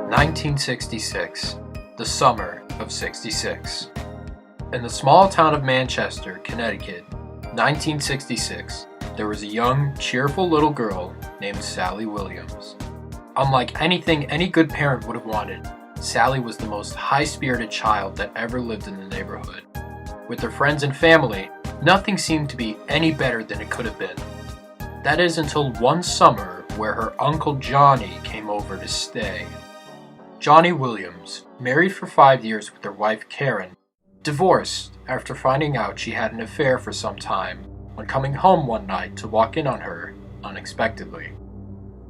1966, the summer of '66. In the small town of Manchester, Connecticut, 1966, there was a young, cheerful little girl named Sally Williams. Unlike anything any good parent would have wanted, Sally was the most high-spirited child that ever lived in the neighborhood. With her friends and family, nothing seemed to be any better than it could have been. That is until one summer where her Uncle Johnny came over to stay. Johnny Williams, married for 5 years with their wife Karen, divorced after finding out she had an affair for some time when coming home one night to walk in on her unexpectedly.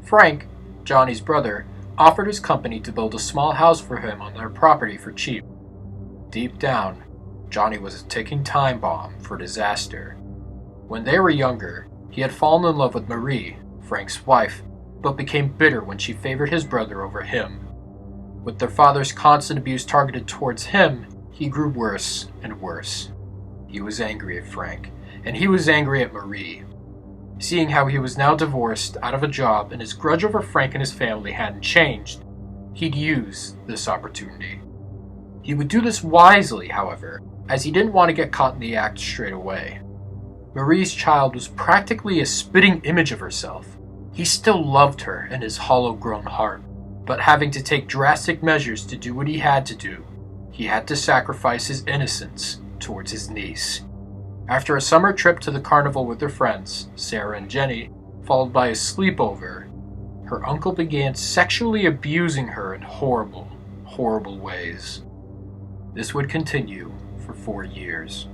Frank, Johnny's brother, offered his company to build a small house for him on their property for cheap. Deep down, Johnny was a ticking time bomb for disaster. When they were younger, he had fallen in love with Marie, Frank's wife, but became bitter when she favored his brother over him. With their father's constant abuse targeted towards him, he grew worse and worse. He was angry at Frank, and he was angry at Marie. Seeing how he was now divorced, out of a job, and his grudge over Frank and his family hadn't changed, he'd use this opportunity. He would do this wisely, however, as he didn't want to get caught in the act straight away. Marie's child was practically a spitting image of herself. He still loved her in his hollow-grown heart, but having to take drastic measures to do what he had to do, he had to sacrifice his innocence towards his niece. After a summer trip to the carnival with their friends, Sarah and Jenny, followed by a sleepover, her uncle began sexually abusing her in horrible, horrible ways. This would continue for 4 years.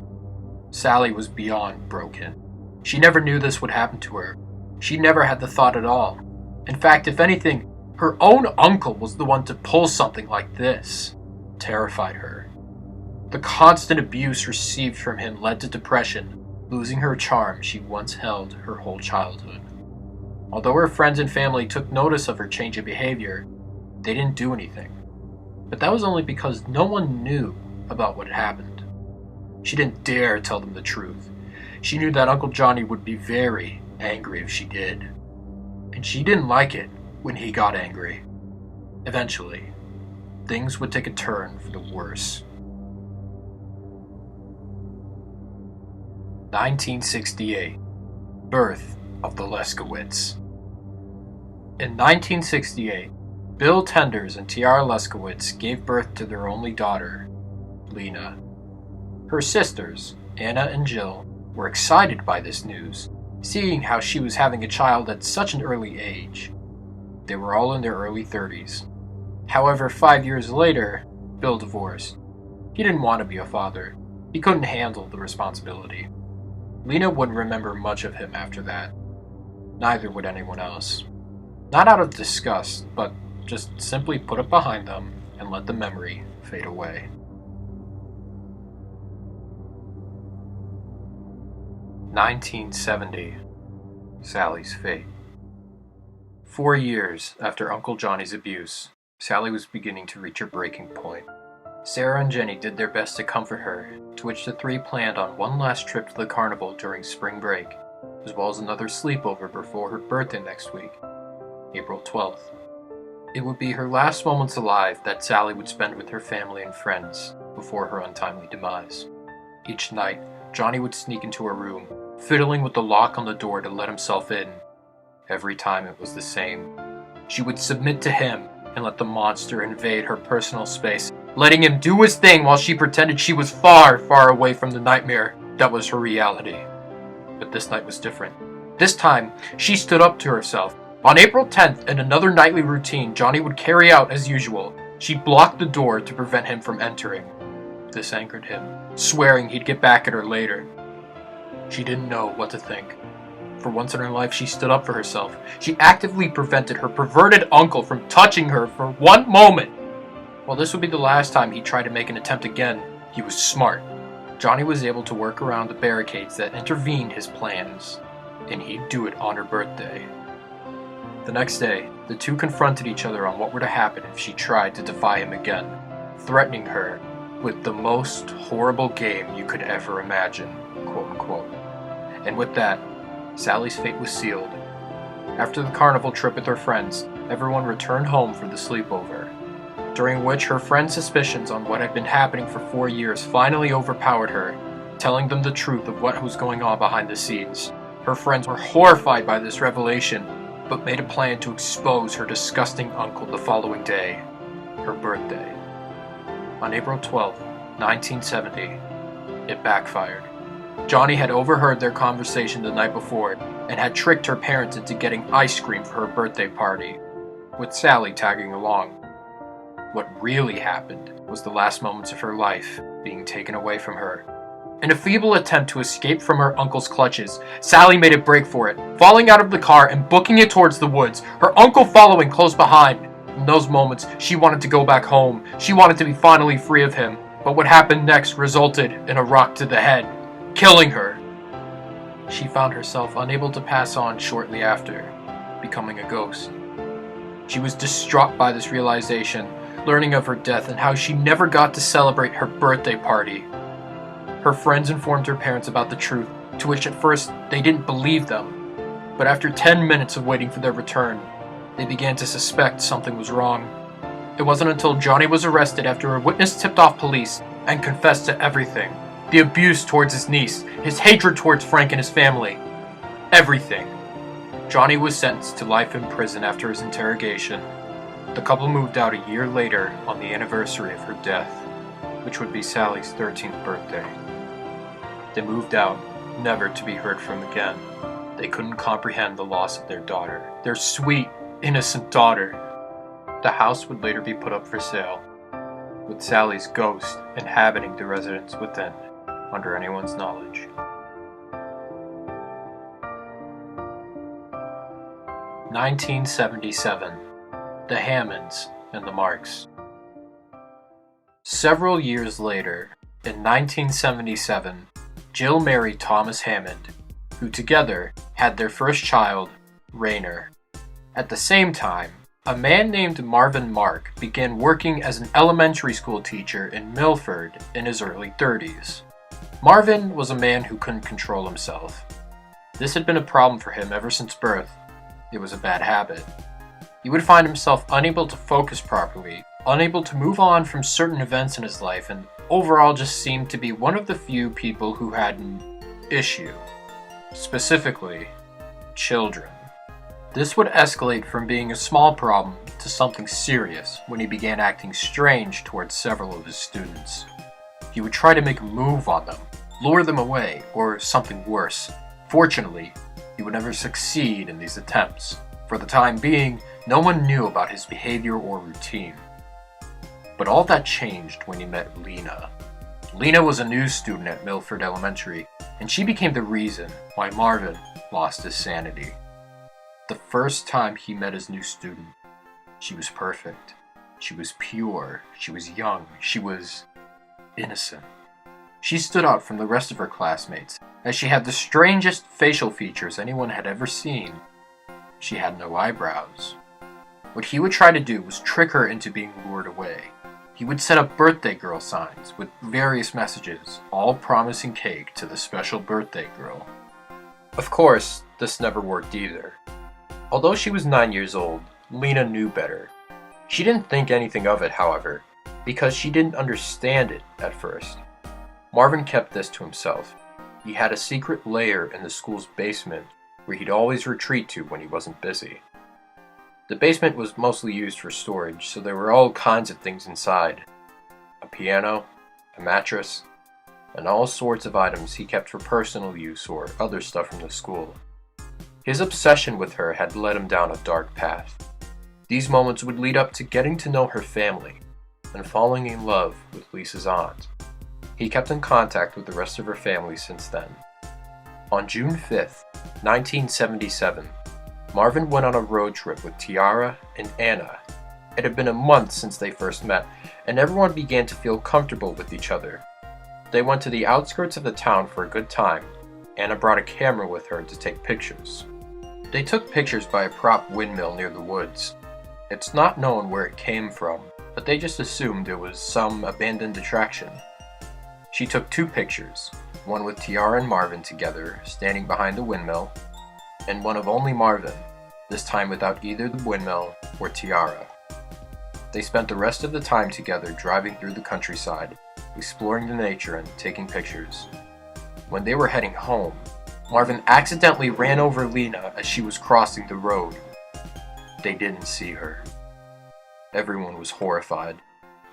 Sally was beyond broken. She never knew this would happen to her. She never had the thought at all. In fact, if anything, her own uncle was the one to pull something like this. Terrified her. The constant abuse received from him led to depression, losing her charm she once held her whole childhood. Although her friends and family took notice of her change of behavior, they didn't do anything. But that was only because no one knew about what had happened. She didn't dare tell them the truth. She knew that Uncle Johnny would be very angry if she did. And she didn't like it when he got angry. Eventually, things would take a turn for the worse. 1968. Birth of the Leskowitz. In 1968, Bill Tenders and Tiara Leskowitz gave birth to their only daughter, Lena. Her sisters, Anna and Jill, were excited by this news, seeing how she was having a child at such an early age. They were all in their early 30s. However, 5 years later, Bill divorced. He didn't want to be a father. He couldn't handle the responsibility. Lena wouldn't remember much of him after that. Neither would anyone else. Not out of disgust, but just simply put it behind them and let the memory fade away. 1970. Sally's fate. 4 years after Uncle Johnny's abuse, Sally was beginning to reach her breaking point. Sarah and Jenny did their best to comfort her, to which the three planned on one last trip to the carnival during spring break, as well as another sleepover before her birthday next week, April 12th. It would be her last moments alive that Sally would spend with her family and friends before her untimely demise. Each night, Johnny would sneak into her room, fiddling with the lock on the door to let himself in. Every time it was the same. She would submit to him and let the monster invade her personal space, letting him do his thing while she pretended she was far, far away from the nightmare that was her reality. But this night was different. This time, she stood up to herself. On April 10th, in another nightly routine Johnny would carry out as usual, she blocked the door to prevent him from entering. This angered him, swearing he'd get back at her later. She didn't know what to think. For once in her life, she stood up for herself. She actively prevented her perverted uncle from touching her for one moment. While this would be the last time he tried to make an attempt again, he was smart. Johnny was able to work around the barricades that intervened his plans, and he'd do it on her birthday. The next day, the two confronted each other on what were to happen if she tried to defy him again, threatening her with the most horrible game you could ever imagine, quote unquote. And with that, Sally's fate was sealed. After the carnival trip with her friends, everyone returned home for the sleepover. during which her friends' suspicions on what had been happening for 4 years finally overpowered her, telling them the truth of what was going on behind the scenes. Her friends were horrified by this revelation, but made a plan to expose her disgusting uncle the following day, her birthday. On April 12, 1970, it backfired. Johnny had overheard their conversation the night before and had tricked her parents into getting ice cream for her birthday party, with Sally tagging along. What really happened was the last moments of her life being taken away from her. In a feeble attempt to escape from her uncle's clutches, Sally made a break for it, falling out of the car and booking it towards the woods, her uncle following close behind. In those moments, she wanted to go back home. She wanted to be finally free of him. But what happened next resulted in a rock to the head, killing her. She found herself unable to pass on shortly after, becoming a ghost. She was distraught by this realization, learning of her death and how she never got to celebrate her birthday party. Her friends informed her parents about the truth, to which at first they didn't believe them. But after 10 minutes of waiting for their return, they began to suspect something was wrong. It wasn't until Johnny was arrested after a witness tipped off police and confessed to everything. The abuse towards his niece, his hatred towards Frank and his family. Everything. Johnny was sentenced to life in prison after his interrogation. The couple moved out a year later on the anniversary of her death, which would be Sally's 13th birthday. They moved out, never to be heard from again. They couldn't comprehend the loss of their daughter, their sweet, innocent daughter. The house would later be put up for sale, with Sally's ghost inhabiting the residence within, under anyone's knowledge. (1977) The Hammonds and The Marks. Several years later, in 1977, Jill married Thomas Hammond, who together had their first child, Rainer. At the same time, a man named Marvin Mark began working as an elementary school teacher in Milford in his early 30s. Marvin was a man who couldn't control himself. This had been a problem for him ever since birth. It was a bad habit. He would find himself unable to focus properly, unable to move on from certain events in his life, and overall just seemed to be one of the few people who had an issue. Specifically, children. This would escalate from being a small problem to something serious when he began acting strange towards several of his students. He would try to make a move on them, lure them away, or something worse. Fortunately, he would never succeed in these attempts. For the time being, no one knew about his behavior or routine. But all that changed when he met Lena. Lena was a new student at Milford Elementary, and she became the reason why Marvin lost his sanity. The first time he met his new student, she was perfect. She was pure. She was young. She was innocent. She stood out from the rest of her classmates, as she had the strangest facial features anyone had ever seen. She had no eyebrows. What he would try to do was trick her into being lured away. He would set up birthday girl signs with various messages, all promising cake to the special birthday girl. Of course, this never worked either. Although she was 9 years old, Lena knew better. She didn't think anything of it, however, because she didn't understand it at first. Marvin kept this to himself. He had a secret lair in the school's basement where he'd always retreat to when he wasn't busy. The basement was mostly used for storage, so there were all kinds of things inside. A piano, a mattress, and all sorts of items he kept for personal use or other stuff from the school. His obsession with her had led him down a dark path. These moments would lead up to getting to know her family and falling in love with Lisa's aunt. He kept in contact with the rest of her family since then. On June 5th, 1977, Marvin went on a road trip with Tiara and Anna. It had been a month since they first met, and everyone began to feel comfortable with each other. They went to the outskirts of the town for a good time. Anna brought a camera with her to take pictures. They took pictures by a prop windmill near the woods. It's not known where it came from, but they just assumed it was some abandoned attraction. She took 2 pictures, one with Tiara and Marvin together, standing behind the windmill, and one of only Marvin, this time without either the windmill or Tiara. They spent the rest of the time together driving through the countryside, exploring the nature and taking pictures. When they were heading home, Marvin accidentally ran over Lena as she was crossing the road. They didn't see her. Everyone was horrified,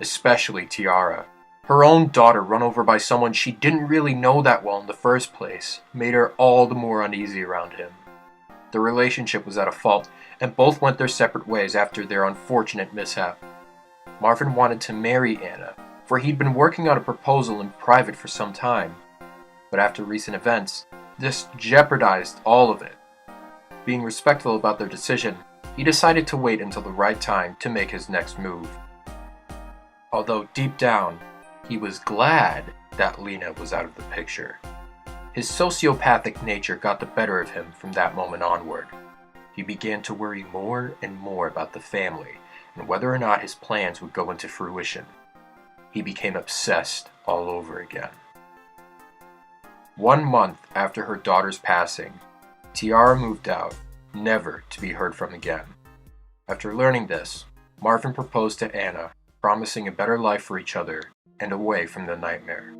especially Tiara. Her own daughter run over by someone she didn't really know that well in the first place made her all the more uneasy around him. The relationship was at a fault, and both went their separate ways after their unfortunate mishap. Marvin wanted to marry Anna, for he'd been working on a proposal in private for some time. But after recent events, this jeopardized all of it. Being respectful about their decision, he decided to wait until the right time to make his next move. Although deep down, he was glad that Lena was out of the picture. His sociopathic nature got the better of him from that moment onward. He began to worry more and more about the family and whether or not his plans would go into fruition. He became obsessed all over again. 1 month after her daughter's passing, Tiara moved out, never to be heard from again. After learning this, Marvin proposed to Anna, promising a better life for each other and away from the nightmare.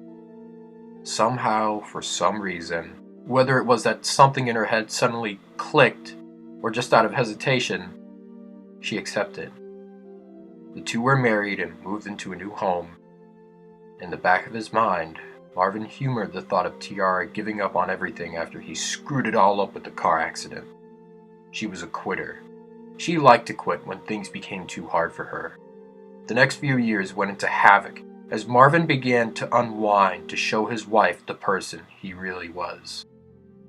Somehow, for some reason, whether it was that something in her head suddenly clicked or just out of hesitation, she accepted. The two were married and moved into a new home. In the back of his mind, Marvin humored the thought of Tiara giving up on everything after he screwed it all up with the car accident. She was a quitter. She liked to quit when things became too hard for her. The next few years went into havoc as Marvin began to unwind to show his wife the person he really was.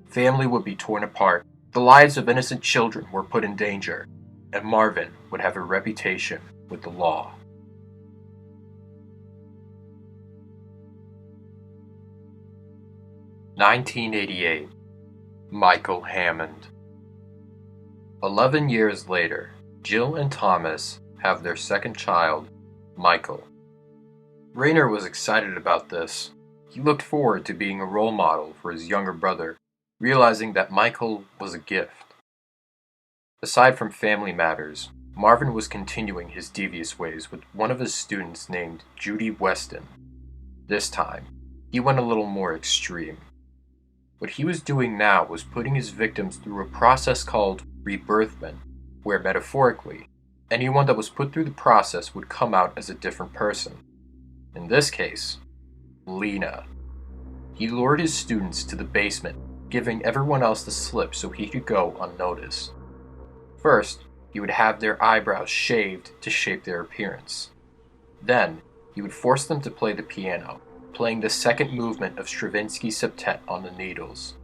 Family would be torn apart, the lives of innocent children were put in danger, and Marvin would have a reputation with the law. (1988) Michael Hammond. 11 years later, Jill and Thomas have their second child, Michael. Rainer was excited about this. He looked forward to being a role model for his younger brother, realizing that Michael was a gift. Aside from family matters, Marvin was continuing his devious ways with one of his students named Judy Weston. This time, he went a little more extreme. What he was doing now was putting his victims through a process called rebirthment, where metaphorically, anyone that was put through the process would come out as a different person. In this case, Lena. He lured his students to the basement, giving everyone else the slip so he could go unnoticed. First, he would have their eyebrows shaved to shape their appearance. Then, he would force them to play the piano, playing the second movement of Stravinsky's septet on the needles.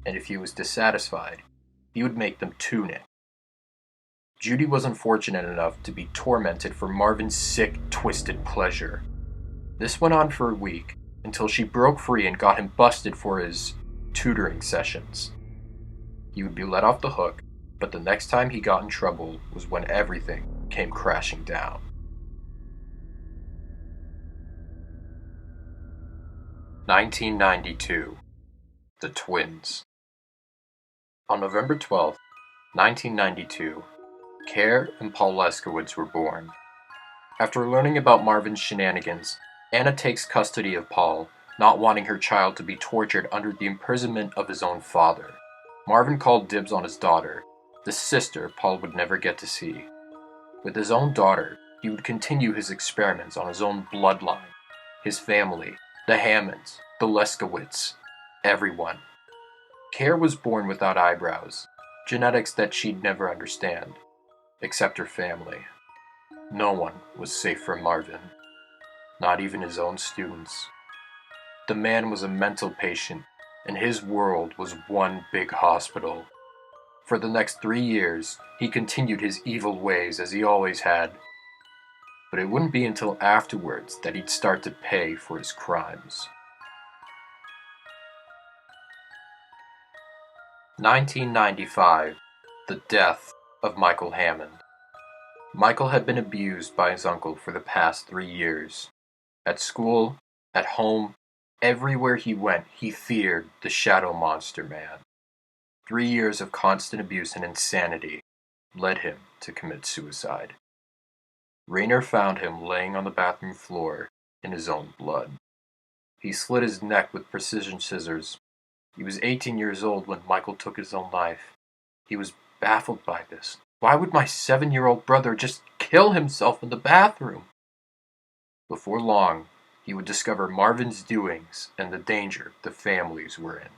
And if he was dissatisfied, he would make them tune it. Judy was unfortunate enough to be tormented for Marvin's sick, twisted pleasure. This went on for a week, until she broke free and got him busted for his tutoring sessions. He would be let off the hook, but the next time he got in trouble was when everything came crashing down. (1992) The Twins. On November 12, 1992, Care and Paul Leskowitz were born. After learning about Marvin's shenanigans, Anna takes custody of Paul, not wanting her child to be tortured under the imprisonment of his own father. Marvin called dibs on his daughter, the sister Paul would never get to see. With his own daughter, he would continue his experiments on his own bloodline, his family, the Hammonds, the Leskowitz, everyone. Care was born without eyebrows, genetics that she'd never understand, except her family. No one was safe from Marvin, not even his own students. The man was a mental patient, and his world was one big hospital. For the next 3 years, he continued his evil ways as he always had. But it wouldn't be until afterwards that he'd start to pay for his crimes. 1995. The death of Michael Hammond. Michael had been abused by his uncle for the past 3 years. At school, at home, everywhere he went, he feared the Shadow Monster Man. 3 years of constant abuse and insanity led him to commit suicide. Rainer found him laying on the bathroom floor in his own blood. He slit his neck with precision scissors. He was 18 years old when Michael took his own life. He was baffled by this. Why would my 7-year-old brother just kill himself in the bathroom? Before long, he would discover Marvin's doings and the danger the families were in.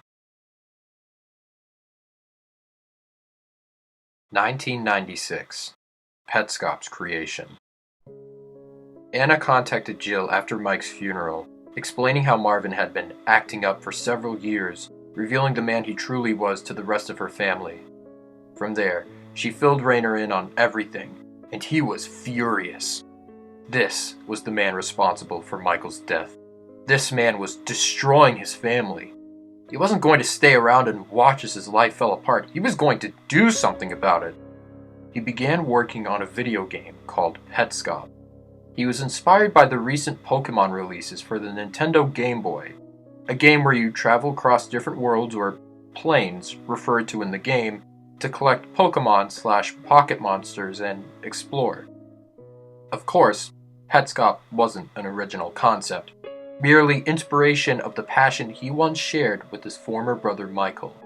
1996. Petscop's creation. Anna contacted Jill after Mike's funeral, explaining how Marvin had been acting up for several years, revealing the man he truly was to the rest of her family. From there, she filled Rainer in on everything, and he was furious. This was the man responsible for Michael's death. This man was destroying his family. He wasn't going to stay around and watch as his life fell apart. He was going to do something about it. He began working on a video game called Petscop. He was inspired by the recent Pokemon releases for the Nintendo Game Boy, a game where you travel across different worlds or planes referred to in the game to collect Pokemon/pocket monsters and explore. Of course, Petscop wasn't an original concept, merely inspiration of the passion he once shared with his former brother Michael.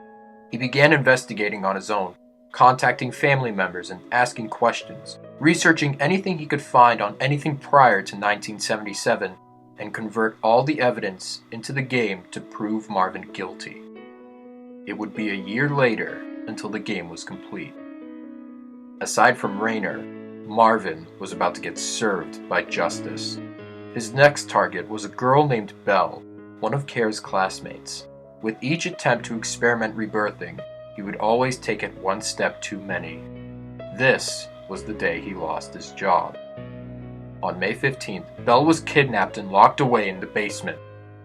He began investigating on his own, contacting family members and asking questions, researching anything he could find on anything prior to 1977, and convert all the evidence into the game to prove Marvin guilty. It would be a year later until the game was complete. Aside from Rainer, Marvin was about to get served by justice. His next target was a girl named Belle, one of Care's classmates. With each attempt to experiment rebirthing, he would always take it one step too many. This was the day he lost his job. On May 15th, Belle was kidnapped and locked away in the basement.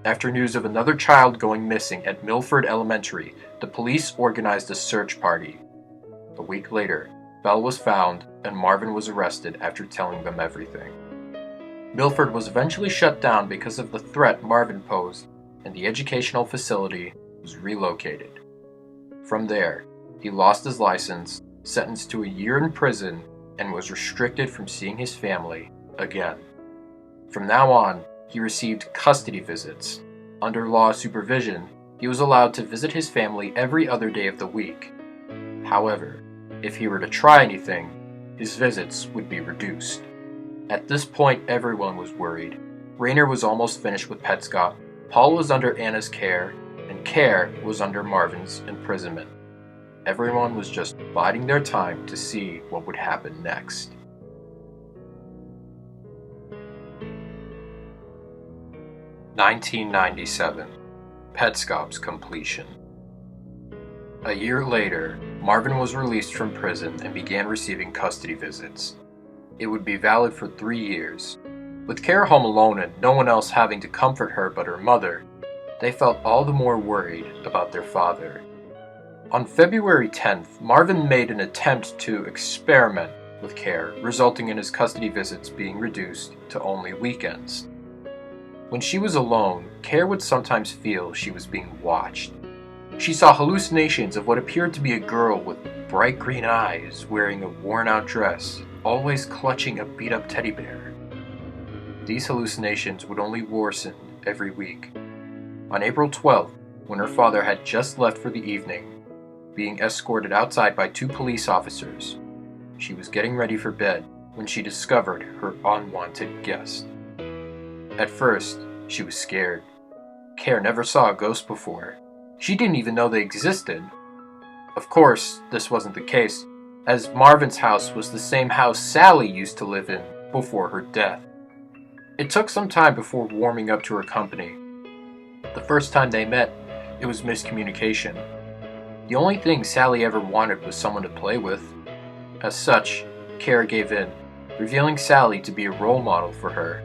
After news of another child going missing at Milford Elementary, the police organized a search party. A week later, Belle was found and Marvin was arrested after telling them everything. Milford was eventually shut down because of the threat Marvin posed, and the educational facility was relocated. From there, he lost his license, sentenced to a year in prison, and was restricted from seeing his family again. From now on, he received custody visits. Under law supervision, he was allowed to visit his family every other day of the week. However, if he were to try anything, his visits would be reduced. At this point, everyone was worried. Rainer was almost finished with Petscop, Paul was under Anna's care, and Care was under Marvin's imprisonment. Everyone was just biding their time to see what would happen next. (1997) Petscop's completion. A year later, Marvin was released from prison and began receiving custody visits. It would be valid for 3 years. With Care home alone and no one else having to comfort her but her mother, they felt all the more worried about their father. On February 10th, Marvin made an attempt to experiment with Care, resulting in his custody visits being reduced to only weekends. When she was alone, Care would sometimes feel she was being watched. She saw hallucinations of what appeared to be a girl with bright green eyes wearing a worn-out dress, always clutching a beat-up teddy bear. These hallucinations would only worsen every week. On April 12th, when her father had just left for the evening, being escorted outside by 2 police officers, she was getting ready for bed when she discovered her unwanted guest. At first, she was scared. Care never saw a ghost before. She didn't even know they existed. Of course, this wasn't the case, as Marvin's house was the same house Sally used to live in before her death. It took some time before warming up to her company. The first time they met, it was miscommunication. The only thing Sally ever wanted was someone to play with. As such, Care gave in, revealing Sally to be a role model for her.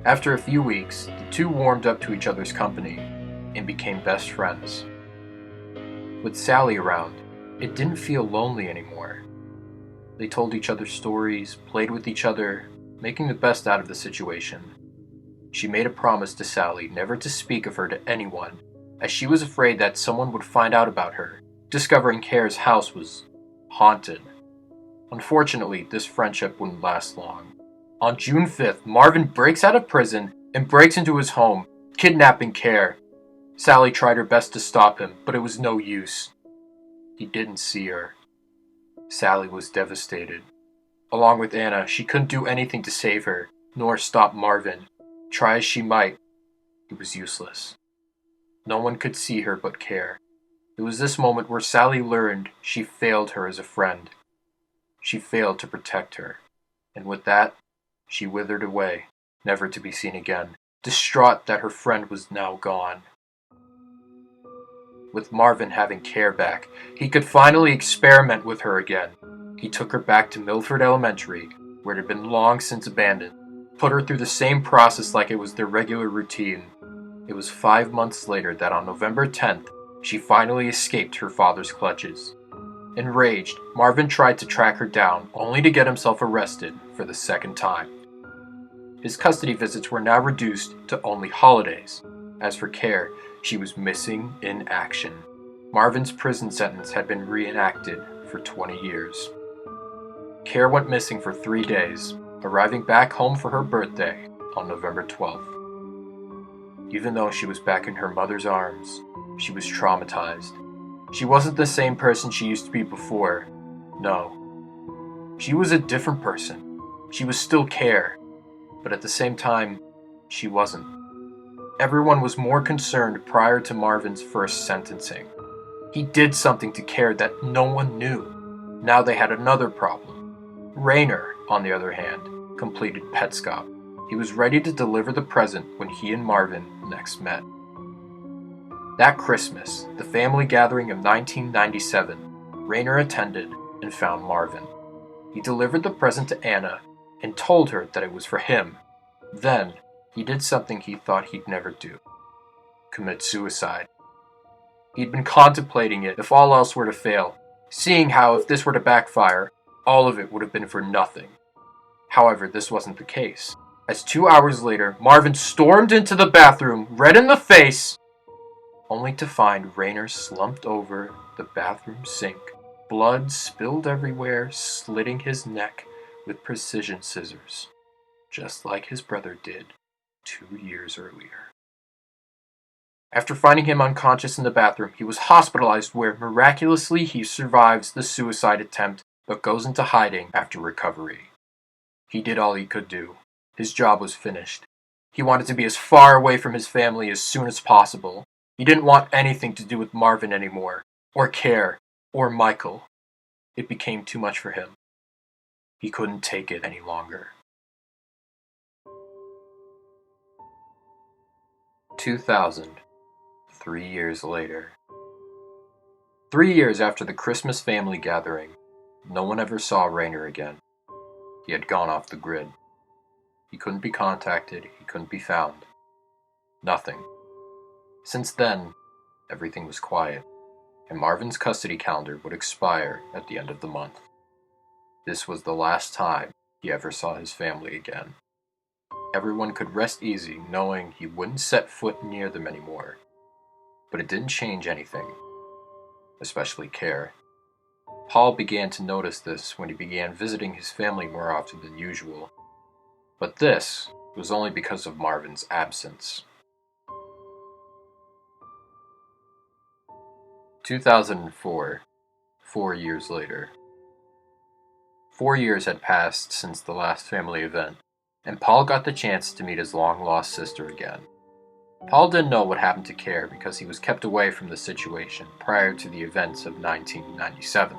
After a few weeks, the two warmed up to each other's company and became best friends. With Sally around, it didn't feel lonely anymore. They told each other stories, played with each other, making the best out of the situation. She made a promise to Sally never to speak of her to anyone, as she was afraid that someone would find out about her, discovering Care's house was haunted. Unfortunately, this friendship wouldn't last long. On June 5th, Marvin breaks out of prison and breaks into his home, kidnapping Care. Sally tried her best to stop him, but it was no use. He didn't see her. Sally was devastated. Along with Anna, she couldn't do anything to save her, nor stop Marvin. Try as she might, it was useless. No one could see her but Care. It was this moment where Sally learned she failed her as a friend. She failed to protect her, and with that, she withered away, never to be seen again, distraught that her friend was now gone. With Marvin having Care back, he could finally experiment with her again. He took her back to Milford Elementary, where it had been long since abandoned, put her through the same process like it was their regular routine. It was 5 months later that on November 10th, she finally escaped her father's clutches. Enraged, Marvin tried to track her down, only to get himself arrested for the second time. His custody visits were now reduced to only holidays. As for Care, she was missing in action. Marvin's prison sentence had been reenacted for 20 years. Care went missing for 3 days, arriving back home for her birthday on November 12th. Even though she was back in her mother's arms, she was traumatized. She wasn't the same person she used to be before. No. She was a different person. She was still Care, but at the same time, she wasn't. Everyone was more concerned prior to Marvin's first sentencing. He did something to Care that no one knew. Now they had another problem. Rainer, on the other hand, completed Petscop. He was ready to deliver the present when he and Marvin next met. That Christmas, the family gathering of 1997, Rainer attended and found Marvin. He delivered the present to Anna and told her that it was for him. Then, he did something he thought he'd never do: commit suicide. He'd been contemplating it if all else were to fail, seeing how if this were to backfire, all of it would have been for nothing. However, this wasn't the case, as 2 hours later, Marvin stormed into the bathroom, red in the face, only to find Rainer slumped over the bathroom sink, blood spilled everywhere, slitting his neck with precision scissors, just like his brother did 2 years earlier. After finding him unconscious in the bathroom, he was hospitalized where, miraculously, he survives the suicide attempt but goes into hiding after recovery. He did all he could do. His job was finished. He wanted to be as far away from his family as soon as possible. He didn't want anything to do with Marvin anymore, or Care, or Michael. It became too much for him. He couldn't take it any longer. 2000. 3 years later. 3 years after the Christmas family gathering, no one ever saw Rainer again. He had gone off the grid. He couldn't be contacted, he couldn't be found. Nothing. Since then, everything was quiet, and Marvin's custody calendar would expire at the end of the month. This was the last time he ever saw his family again. Everyone could rest easy knowing he wouldn't set foot near them anymore. But it didn't change anything, especially Care. Paul began to notice this when he began visiting his family more often than usual. But this was only because of Marvin's absence. 2004, 4 years later. 4 years had passed since the last family event, and Paul got the chance to meet his long-lost sister again. Paul didn't know what happened to Care because he was kept away from the situation prior to the events of 1997.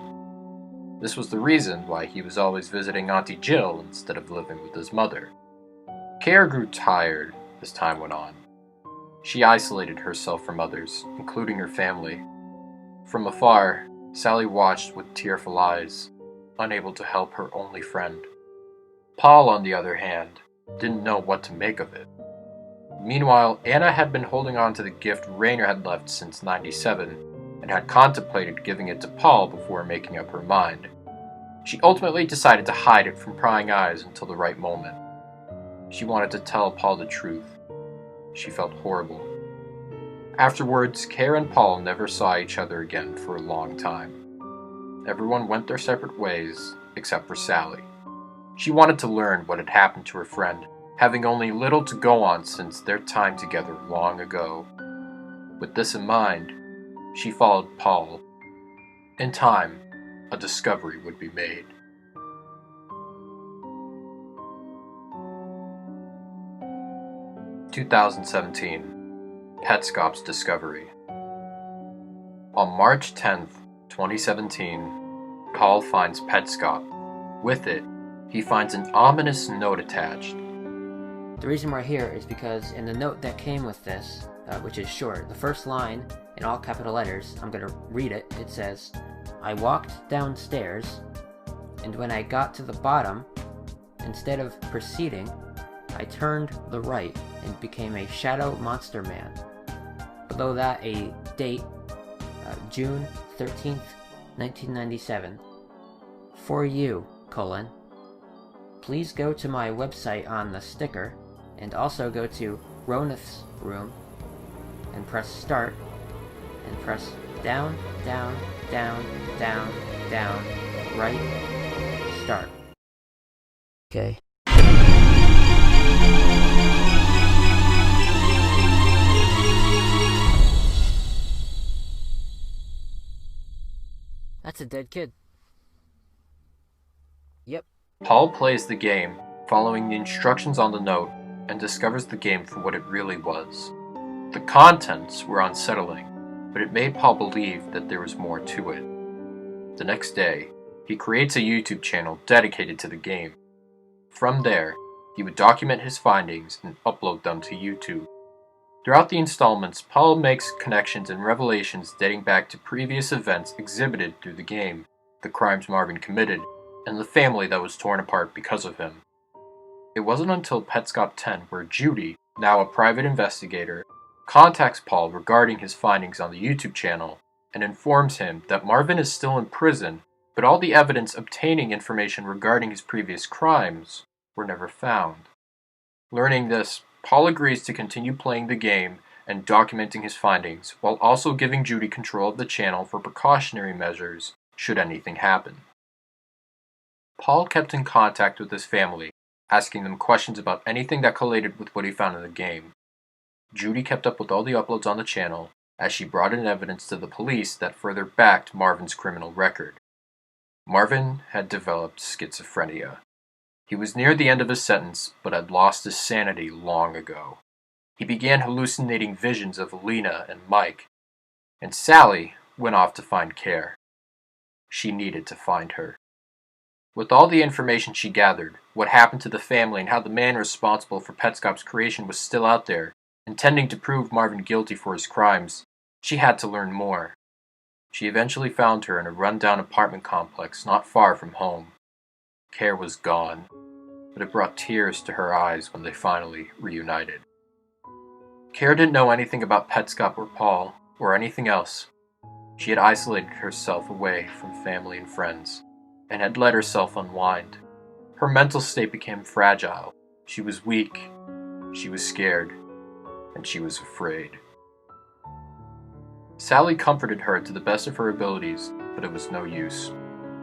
This was the reason why he was always visiting Auntie Jill instead of living with his mother. Care grew tired as time went on. She isolated herself from others, including her family. From afar, Sally watched with tearful eyes, unable to help her only friend. Paul, on the other hand, didn't know what to make of it. Meanwhile, Anna had been holding on to the gift Rainer had left since '97, and had contemplated giving it to Paul before making up her mind. She ultimately decided to hide it from prying eyes until the right moment. She wanted to tell Paul the truth. She felt horrible. Afterwards, Care and Paul never saw each other again for a long time. Everyone went their separate ways, except for Sally. She wanted to learn what had happened to her friend, having only little to go on since their time together long ago. With this in mind, she followed Paul. In time, a discovery would be made. (2017) Petscop's discovery. On March 10th, 2017, Paul finds Petscop. With it, he finds an ominous note attached. The reason we're here is because in the note that came with this, which is short, the first line, in all capital letters, I'm going to read it, it says, "I walked downstairs, and when I got to the bottom, instead of proceeding, I turned the right and became a shadow monster man." Below that, a date, June 13th, 1997. "For you, please go to my website on the sticker, and also go to Ronith's room, and press start, and press down, down, down, down, down, right, start." Okay. That's a dead kid. Yep. Paul plays the game, following the instructions on the note, and discovers the game for what it really was. The contents were unsettling, but it made Paul believe that there was more to it. The next day, he creates a YouTube channel dedicated to the game. From there, he would document his findings and upload them to YouTube. Throughout the installments, Paul makes connections and revelations dating back to previous events exhibited through the game, the crimes Marvin committed, and the family that was torn apart because of him. It wasn't until Petscop 10 where Judy, now a private investigator, contacts Paul regarding his findings on the YouTube channel and informs him that Marvin is still in prison, but all the evidence obtaining information regarding his previous crimes were never found. Learning this, Paul agrees to continue playing the game and documenting his findings, while also giving Judy control of the channel for precautionary measures should anything happen. Paul kept in contact with his family, asking them questions about anything that collated with what he found in the game. Judy kept up with all the uploads on the channel, as she brought in evidence to the police that further backed Marvin's criminal record. Marvin had developed schizophrenia. He was near the end of his sentence, but had lost his sanity long ago. He began hallucinating visions of Lena and Mike, and Sally went off to find care. She needed to find her. With all the information she gathered, what happened to the family and how the man responsible for Petscop's creation was still out there, intending to prove Marvin guilty for his crimes, she had to learn more. She eventually found her in a run-down apartment complex not far from home. Care was gone, but it brought tears to her eyes when they finally reunited. Care didn't know anything about Petscop or Paul, or anything else. She had isolated herself away from family and friends, and had let herself unwind. Her mental state became fragile. She was weak, she was scared, and she was afraid. Sally comforted her to the best of her abilities, but it was no use.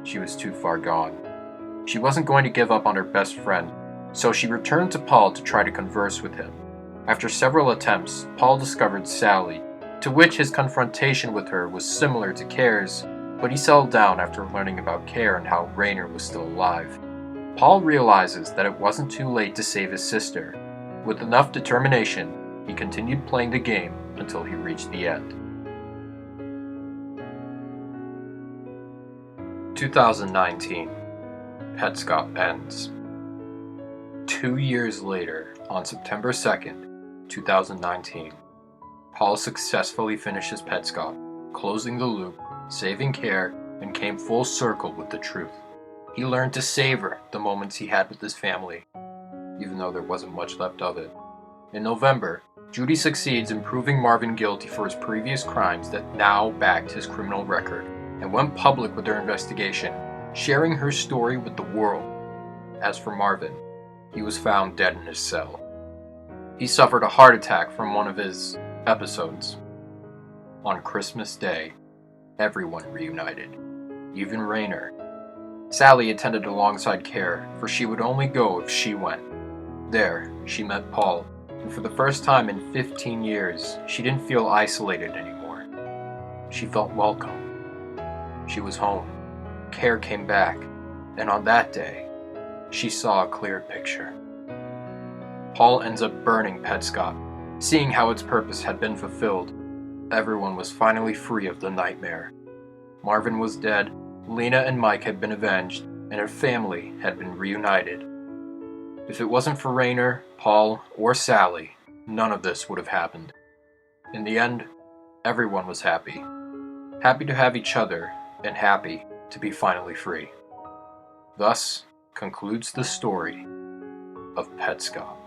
She was too far gone. She wasn't going to give up on her best friend, so she returned to Paul to try to converse with him. After several attempts, Paul discovered Sally, to which his confrontation with her was similar to Care's, but he settled down after learning about Care and how Raynor was still alive. Paul realizes that it wasn't too late to save his sister. With enough determination, he continued playing the game until he reached the end. 2019. Petscop Ends. 2 years later, on September 2nd, 2019, Paul successfully finishes Petscop, closing the loop, saving Care, and came full circle with the truth. He learned to savor the moments he had with his family, even though there wasn't much left of it. In November, Judy succeeds in proving Marvin guilty for his previous crimes that now backed his criminal record, and went public with their investigation, sharing her story with the world. As for Marvin, he was found dead in his cell. He suffered a heart attack from one of his episodes. On Christmas Day, everyone reunited, even Raynor. Sally attended alongside Care, for she would only go if she went. There, she met Paul, and for the first time in 15 years, she didn't feel isolated anymore. She felt welcome. She was home. Care came back, and on that day, she saw a clear picture. Paul ends up burning Petscop, seeing how its purpose had been fulfilled. Everyone was finally free of the nightmare. Marvin was dead, Lena and Mike had been avenged, and her family had been reunited. If it wasn't for Rainer, Paul, or Sally, none of this would have happened. In the end, everyone was happy. Happy to have each other, and happy to be finally free. Thus concludes the story of Petscop.